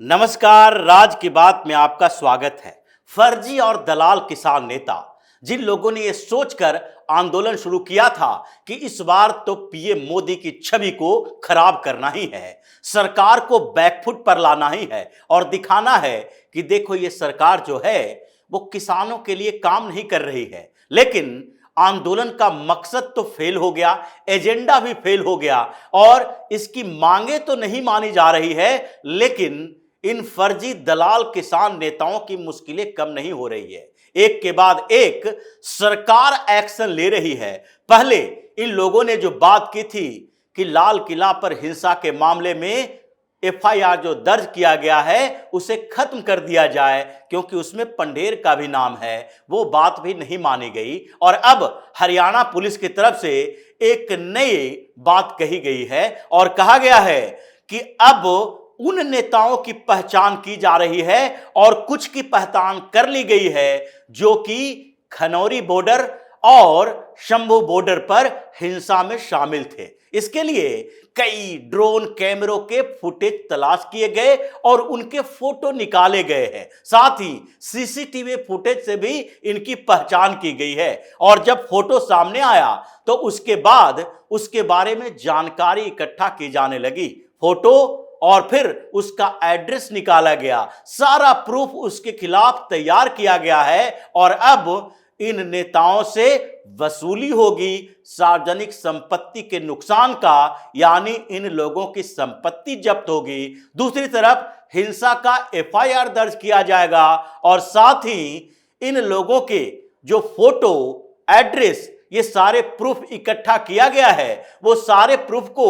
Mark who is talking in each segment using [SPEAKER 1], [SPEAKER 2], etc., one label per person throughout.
[SPEAKER 1] नमस्कार, राज की बात में आपका स्वागत है। फर्जी और दलाल किसान नेता, जिन लोगों ने यह सोचकर आंदोलन शुरू किया था कि इस बार तो पीएम मोदी की छवि को खराब करना ही है, सरकार को बैकफुट पर लाना ही है और दिखाना है कि देखो ये सरकार जो है वो किसानों के लिए काम नहीं कर रही है। लेकिन आंदोलन का मकसद तो फेल हो गया, एजेंडा भी फेल हो गया और इसकी मांगे तो नहीं मानी जा रही है, लेकिन इन फर्जी दलाल किसान नेताओं की मुश्किलें कम नहीं हो रही है। एक के बाद एक सरकार एक्शन ले रही है। पहले इन लोगों ने जो बात की थी कि लाल किला पर हिंसा के मामले में एफआईआर जो दर्ज किया गया है उसे खत्म कर दिया जाए क्योंकि उसमें पंढेर का भी नाम है, वो बात भी नहीं मानी गई। और अब हरियाणा पुलिस की तरफ से एक नई बात कही गई है और कहा गया है कि अब उन नेताओं की पहचान की जा रही है और कुछ की पहचान कर ली गई है जो कि खनौरी बॉर्डर और शंभू बॉर्डर पर हिंसा में शामिल थे। इसके लिए कई ड्रोन कैमरों के फुटेज तलाश किए गए और उनके फोटो निकाले गए हैं। साथ ही सीसीटीवी फुटेज से भी इनकी पहचान की गई है और जब फोटो सामने आया तो उसके बाद उसके बारे में जानकारी इकट्ठा की जाने लगी। फोटो और फिर उसका एड्रेस निकाला गया, सारा प्रूफ उसके खिलाफ तैयार किया गया है और अब इन नेताओं से वसूली होगी सार्वजनिक संपत्ति के नुकसान का, यानी इन लोगों की संपत्ति जब्त होगी। दूसरी तरफ हिंसा का एफआईआर दर्ज किया जाएगा और साथ ही इन लोगों के जो फोटो, एड्रेस, ये सारे प्रूफ इकट्ठा किया गया है वो सारे प्रूफ को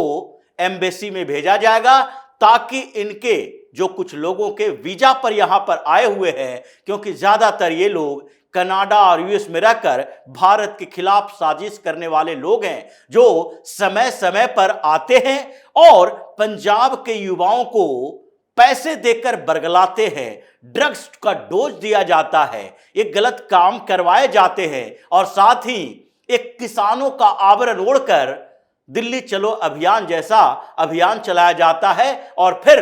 [SPEAKER 1] एम्बेसी में भेजा जाएगा ताकि इनके जो कुछ लोगों के वीजा पर यहां पर आए हुए हैं, क्योंकि ज्यादातर ये लोग कनाडा और यूएस में रहकर भारत के खिलाफ साजिश करने वाले लोग हैं जो समय समय पर आते हैं और पंजाब के युवाओं को पैसे देकर बरगलाते हैं, ड्रग्स का डोज दिया जाता है, ये गलत काम करवाए जाते हैं और साथ ही एक किसानों का आवरण ओढ़कर दिल्ली चलो अभियान जैसा अभियान चलाया जाता है और फिर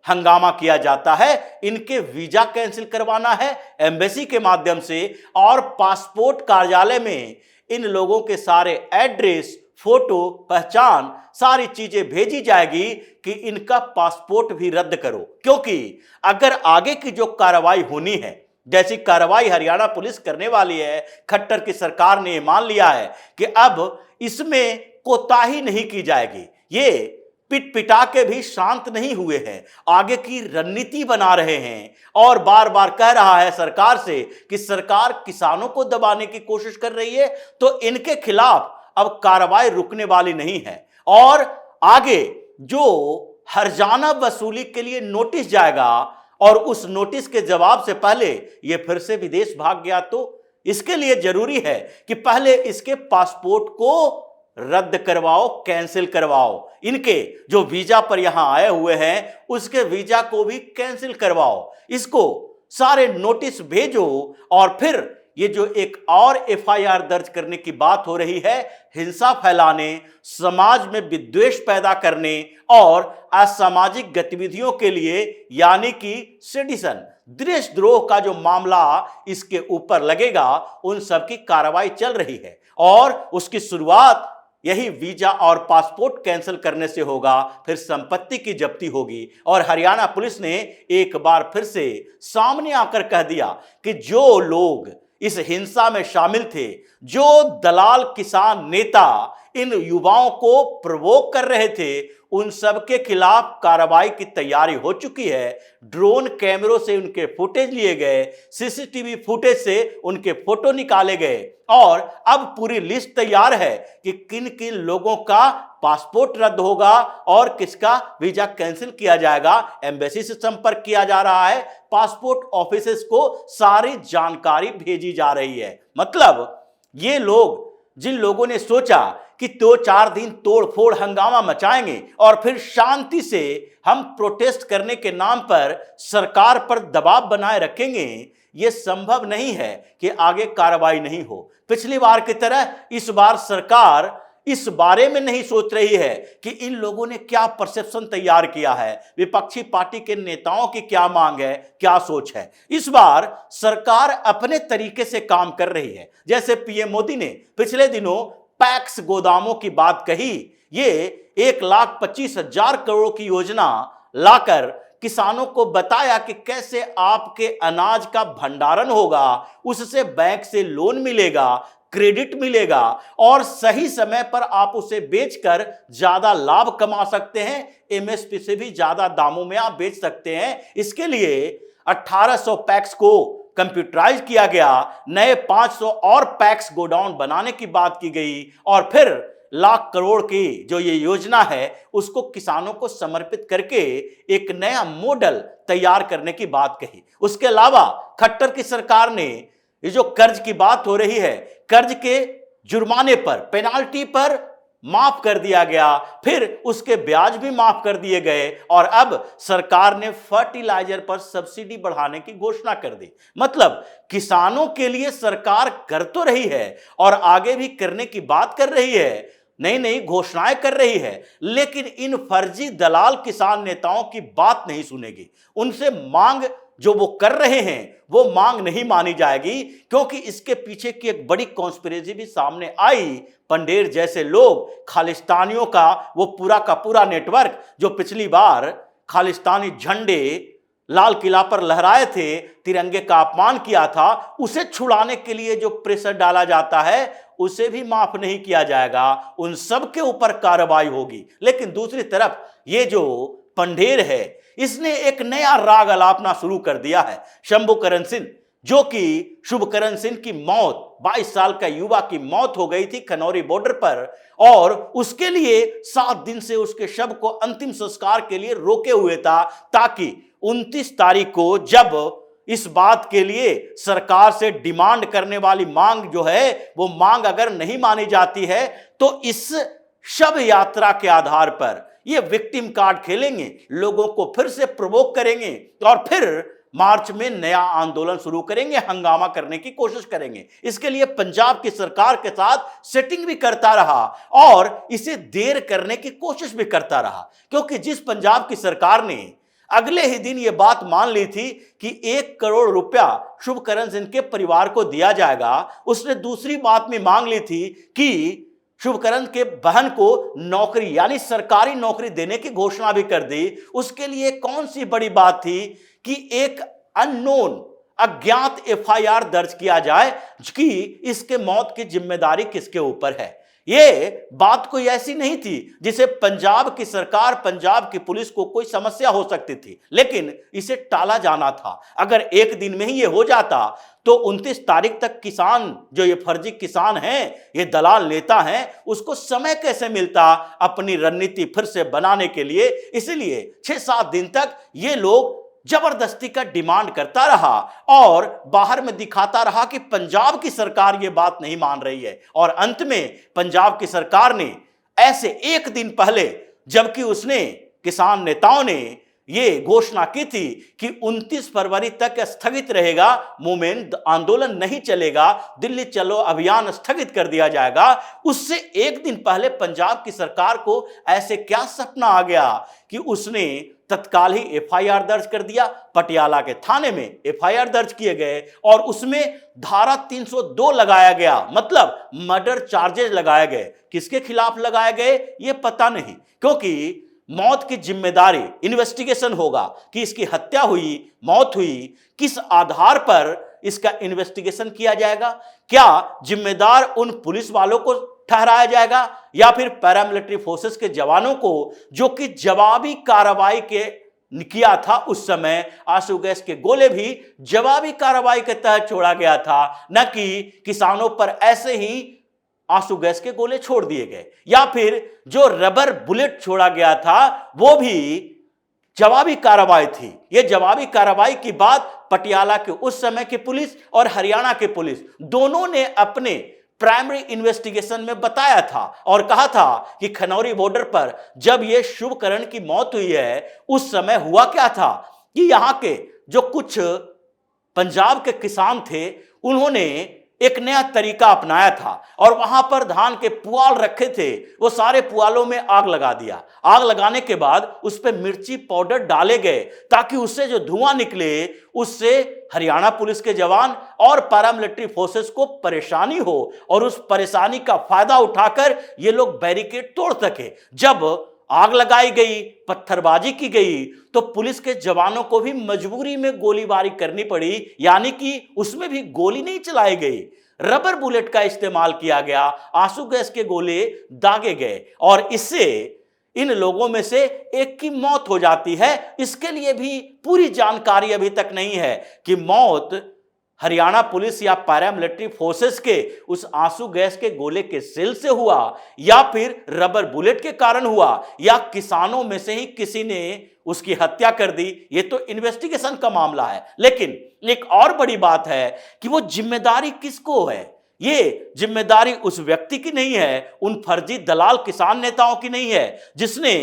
[SPEAKER 1] हंगामा किया जाता है। इनके वीजा कैंसिल करवाना है एम्बेसी के माध्यम से और पासपोर्ट कार्यालय में इन लोगों के सारे एड्रेस, फोटो, पहचान, सारी चीजें भेजी जाएगी कि इनका पासपोर्ट भी रद्द करो। क्योंकि अगर आगे की जो कार्रवाई होनी है, जैसी कार्रवाई हरियाणा पुलिस करने वाली है, खट्टर की सरकार ने मान लिया है कि अब इसमें कोताही नहीं की जाएगी। ये पिट पिटा के भी शांत नहीं हुए हैं, आगे की रणनीति बना रहे हैं और बार बार कह रहा है सरकार से कि सरकार किसानों को दबाने की कोशिश कर रही है, तो इनके खिलाफ अब कार्रवाई रुकने वाली नहीं है और आगे जो हर्जाना वसूली के लिए नोटिस जाएगा और उस नोटिस के जवाब से पहले ये फिर से विदेश भाग गया तो इसके लिए जरूरी है कि पहले इसके पासपोर्ट को रद्द करवाओ, कैंसिल करवाओ। इनके जो वीजा पर यहां आए हुए हैं उसके वीजा को भी कैंसिल करवाओ, इसको सारे नोटिस भेजो और फिर ये जो एक और एफआईआर दर्ज करने की बात हो रही है, हिंसा फैलाने, समाज में विद्वेष पैदा करने और असामाजिक गतिविधियों के लिए यानी कि सेडिशन, देशद्रोह का जो मामला इसके ऊपर लगेगा, उन सब की कार्रवाई चल रही है और उसकी शुरुआत यही वीजा और पासपोर्ट कैंसिल करने से होगा, फिर संपत्ति की जब्ती होगी। और हरियाणा पुलिस ने एक बार फिर से सामने आकर कह दिया कि जो लोग इस हिंसा में शामिल थे, जो दलाल किसान नेता इन युवाओं को प्रवोक कर रहे थे, उन सब के खिलाफ कार्रवाई की तैयारी हो चुकी है। ड्रोन कैमरों से उनके फुटेज लिए गए, सीसीटीवी फुटेज से उनके फोटो निकाले गए और अब पूरी लिस्ट तैयार है कि किन किन लोगों का पासपोर्ट रद्द होगा और किसका वीजा कैंसिल किया जाएगा। एम्बेसी से संपर्क किया जा रहा है, पासपोर्ट ऑफिसेस को सारी जानकारी भेजी जा रही है। मतलब ये लोग, जिन लोगों ने सोचा कि 2-4 दिन तोड़फोड़ हंगामा मचाएंगे और फिर शांति से हम प्रोटेस्ट करने के नाम पर सरकार पर दबाव बनाए रखेंगे, यह संभव नहीं है कि आगे कार्रवाई नहीं हो। पिछली बार की तरह इस बार सरकार इस बारे में नहीं सोच रही है कि इन लोगों ने क्या परसेप्शन तैयार किया है, विपक्षी पार्टी के नेताओं की क्या मांग है, क्या सोच है। इस बार सरकार अपने तरीके से काम कर रही है। जैसे पीएम मोदी ने पिछले दिनों पैक्स गोदामों की बात कही, ये 1,25,000 करोड़ की योजना लाकर किसानों को बताया कि कैसे आपके अनाज का भंडारण होगा, उससे बैंक से लोन मिलेगा, क्रेडिट मिलेगा और सही समय पर आप उसे बेचकर ज्यादा लाभ कमा सकते हैं, एमएसपी से भी ज्यादा दामों में आप बेच सकते हैं। इसके लिए 1800 पैक्स को कंप्यूटराइज किया गया, नए 500 और पैक्स गोडाउन बनाने की बात की गई और फिर लाख करोड़ की जो ये योजना है उसको किसानों को समर्पित करके एक नया मॉडल तैयार करने की बात कही। उसके अलावा खट्टर की सरकार ने ये जो कर्ज की बात हो रही है, कर्ज के जुर्माने पर, पेनाल्टी पर माफ कर दिया गया, फिर उसके ब्याज भी माफ कर दिए गए और अब सरकार ने फर्टिलाइजर पर सब्सिडी बढ़ाने की घोषणा कर दी। मतलब किसानों के लिए सरकार कर तो रही है और आगे भी करने की बात कर रही है, नई नई घोषणाएं कर रही है, लेकिन इन फर्जी दलाल किसान नेताओं की बात नहीं सुनेगी। उनसे मांग जो वो कर रहे हैं वो मांग नहीं मानी जाएगी, क्योंकि इसके पीछे की एक बड़ी कॉन्स्पिरेसी भी सामने आई। पंडेर जैसे लोग, खालिस्तानियों का वो पूरा का पूरा नेटवर्क जो पिछली बार खालिस्तानी झंडे लाल किला पर लहराए थे, तिरंगे का अपमान किया था, उसे छुड़ाने के लिए जो प्रेशर डाला जाता है उसे भी माफ नहीं किया जाएगा, उन सब के ऊपर कार्रवाई होगी। लेकिन दूसरी तरफ ये जो पंडेर है इसने एक नया राग अलापना शुरू कर दिया है। शंभुकरण सिंह, जो कि शुभकरण सिंह की मौत, 22 साल का युवा की मौत हो गई थी खनौरी बॉर्डर पर और उसके लिए 7 दिन से उसके शव को अंतिम संस्कार के लिए रोके हुए था, ताकि 29 तारीख को जब इस बात के लिए सरकार से डिमांड करने वाली मांग जो है वो मांग अगर नहीं मानी जाती है तो इस शव यात्रा के आधार पर ये विक्टिम कार्ड खेलेंगे, लोगों को फिर से प्रोवोक करेंगे और फिर मार्च में नया आंदोलन शुरू करेंगे, हंगामा करने की कोशिश करेंगे। इसके लिए पंजाब की सरकार के साथ सेटिंग भी करता रहा और इसे देर करने की कोशिश भी करता रहा, क्योंकि जिस पंजाब की सरकार ने अगले ही दिन यह बात मान ली थी कि 1 करोड़ रुपया शुभकरण सिंह के परिवार को दिया जाएगा, उसने दूसरी बात में मांग ली थी कि शुभकरण के बहन को नौकरी यानी सरकारी नौकरी देने की घोषणा भी कर दी। उसके लिए कौन सी बड़ी बात थी कि एक अननोन, अज्ञात एफआईआर दर्ज किया जाए कि इसके मौत की जिम्मेदारी किसके ऊपर है। ये बात कोई ऐसी नहीं थी जिसे पंजाब की सरकार, पंजाब की पुलिस को कोई समस्या हो सकती थी, लेकिन इसे टाला जाना था। अगर एक दिन में ही ये हो जाता तो 29 तारीख तक किसान, जो ये फर्जी किसान हैं, ये दलाल नेता हैं, उसको समय कैसे मिलता अपनी रणनीति फिर से बनाने के लिए। इसलिए 6-7 दिन तक ये लोग जबरदस्ती का डिमांड करता रहा और बाहर में दिखाता रहा कि पंजाब की सरकार ये बात नहीं मान रही है। और अंत में पंजाब की सरकार ने ऐसे एक दिन पहले, जबकि उसने, किसान नेताओं ने ये घोषणा की थी कि 29 फरवरी तक स्थगित रहेगा मूवमेंट, आंदोलन नहीं चलेगा, दिल्ली चलो अभियान स्थगित कर दिया जाएगा, उससे एक दिन पहले पंजाब की सरकार को ऐसे क्या सपना आ गया कि उसने तत्काल ही एफआईआर दर्ज कर दिया। पटियाला के थाने में एफआईआर दर्ज किए गए और उसमें धारा 302 लगाया गया, मतलब मर्डर चार्जेस लगाए गए। किसके खिलाफ लगाए गए ये पता नहीं, क्योंकि मौत की जिम्मेदारी, इन्वेस्टिगेशन होगा कि इसकी हत्या हुई, मौत हुई, किस आधार पर इसका इन्वेस्टिगेशन किया जाएगा। क्या जिम्मेदार उन पुलिस वालों को ठहराया जाएगा या फिर पैरामिलिट्री फोर्सेस के जवानों को, जो कि जवाबी कार्रवाई के किया था। उस समय आंसू गैस के गोले भी जवाबी कार्रवाई के तहत छोड़ा गया था, न कि किसानों पर ऐसे ही आंसू गैस के गोले छोड़ दिए गए, या फिर जो रबर बुलेट छोड़ा गया था वो भी जवाबी कार्रवाई थी। ये जवाबी कार्रवाई की बात पटियाला के उस समय की पुलिस और हरियाणा के पुलिस दोनों ने अपने प्राइमरी इन्वेस्टिगेशन में बताया था और कहा था कि खनौरी बॉर्डर पर जब यह शुभकरण की मौत हुई है उस समय हुआ क्या था कि यहां के जो कुछ पंजाब के किसान थे उन्होंने एक नया तरीका अपनाया था और वहां पर धान के पुआल रखे थे, वो सारे पुआलों में आग लगा दिया। आग लगाने के बाद उस पर मिर्ची पाउडर डाले गए ताकि उससे जो धुआं निकले उससे हरियाणा पुलिस के जवान और पैरामिलिट्री फोर्सेस को परेशानी हो और उस परेशानी का फायदा उठाकर ये लोग बैरिकेड तोड़ सके। जब आग लगाई गई, पत्थरबाजी की गई, तो पुलिस के जवानों को भी मजबूरी में गोलीबारी करनी पड़ी, यानी कि उसमें भी गोली नहीं चलाई गई, रबर बुलेट का इस्तेमाल किया गया, आंसू गैस के गोले दागे गए और इससे इन लोगों में से एक की मौत हो जाती है। इसके लिए भी पूरी जानकारी अभी तक नहीं है कि मौत हरियाणा पुलिस या पैरामिलिट्री फोर्सेस के उस आंसू गैस के गोले के सेल से हुआ या फिर रबर बुलेट के कारण हुआ या किसानों में से ही किसी ने उसकी हत्या कर दी। ये तो इन्वेस्टिगेशन का मामला है। लेकिन एक और बड़ी बात है कि वो जिम्मेदारी किसको है। ये जिम्मेदारी उस व्यक्ति की नहीं है, उन फर्जी दलाल किसान नेताओं की नहीं है जिसने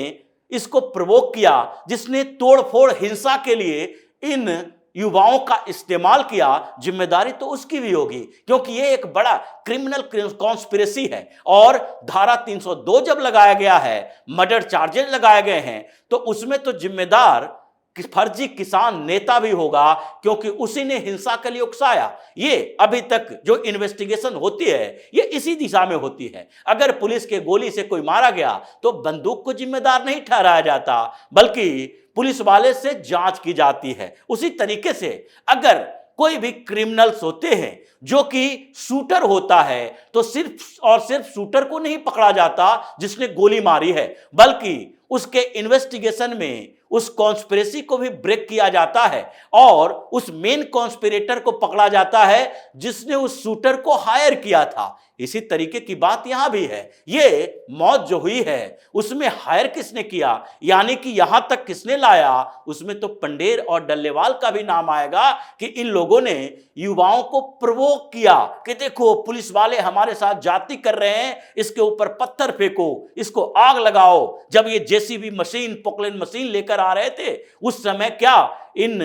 [SPEAKER 1] इसको प्रवोक किया, जिसने तोड़फोड़ हिंसा के लिए इन युवाओं का इस्तेमाल किया। जिम्मेदारी तो उसकी भी होगी क्योंकि ये एक बड़ा क्रिमिनल कॉन्स्पिरेसी है और धारा 302 जब लगाया गया है, मर्डर चार्जेस लगाए गए हैं, तो उसमें तो जिम्मेदार फर्जी किसान नेता भी होगा क्योंकि उसी ने हिंसा के लिए उकसाया। ये अभी तक जो इन्वेस्टिगेशन होती है ये इसी दिशा में होती है। अगर पुलिस के गोली से कोई मारा गया तो बंदूक को जिम्मेदार नहीं ठहराया जाता बल्कि पुलिस वाले से जांच की जाती है। उसी तरीके से अगर कोई भी क्रिमिनल्स होते हैं जो कि शूटर होता है तो सिर्फ और सिर्फ शूटर को नहीं पकड़ा जाता जिसने गोली मारी है, बल्कि उसके इन्वेस्टिगेशन में उस कॉन्स्पिरेसी को भी ब्रेक किया जाता है और उस मेन कॉन्स्पिरेटर को पकड़ा जाता है जिसने उस शूटर को हायर किया था। इसी तरीके की बात यहां भी है। ये मौत जो हुई है उसमें हायर किसने किया, यानी कि यहां तक किसने लाया, उसमें तो पंडेर और डल्लेवाल का भी नाम आएगा कि इन लोगों ने युवाओं को प्रवोक किया कि देखो पुलिस वाले हमारे साथ जाति कर रहे हैं, इसके ऊपर पत्थर फेंको, इसको आग लगाओ। जब ये जेसीबी मशीन, पोकलेन मशीन लेकर आ रहे थे उस समय क्या इन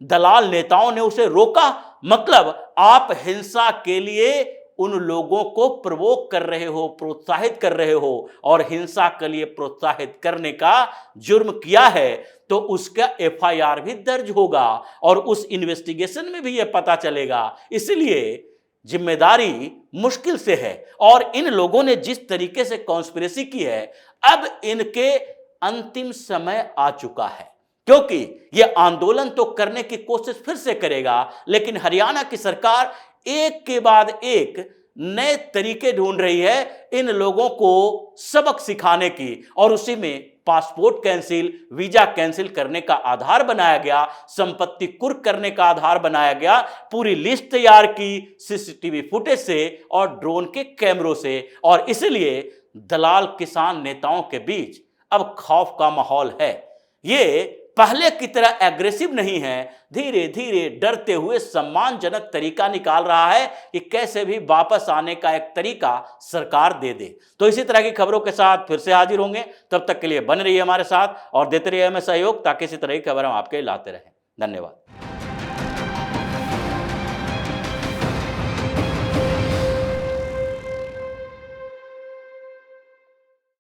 [SPEAKER 1] दलाल नेताओं ने उसे रोका? मतलब आप हिंसा के लिए उन लोगों को प्रवोक कर रहे हो, प्रोत्साहित कर रहे हो और हिंसा के लिए प्रोत्साहित करने का जुर्म किया है तो उसका एफआईआर भी दर्ज होगा और उस इन्वेस्टिगेशन में भी यह पता चलेगा। इसलिए जिम्मेदारी मुश्किल से है और इन लोगों ने जिस तरीके से कॉन्स्पिरेसी की है अब इनके अंतिम समय आ चुका है क्योंकि यह आंदोलन तो करने की कोशिश फिर से करेगा लेकिन हरियाणा की सरकार एक के बाद एक नए तरीके ढूंढ रही है इन लोगों को सबक सिखाने की और उसी में पासपोर्ट कैंसिल, वीजा कैंसिल करने का आधार बनाया गया, संपत्ति कुर्क करने का आधार बनाया गया, पूरी लिस्ट तैयार की सीसीटीवी फुटेज से और ड्रोन के कैमरों से। और इसलिए दलाल किसान नेताओं के बीच अब खौफ का माहौल है। ये पहले की तरह एग्रेसिव नहीं है, धीरे धीरे डरते हुए सम्मानजनक तरीका निकाल रहा है कि कैसे भी वापस आने का एक तरीका सरकार दे दे। तो इसी तरह की खबरों के साथ फिर से हाजिर होंगे, तब तक के लिए बने रहिए हमारे साथ और देते रहिए हमें सहयोग ताकि इसी तरह की खबर हम आपके लाते रहें। धन्यवाद।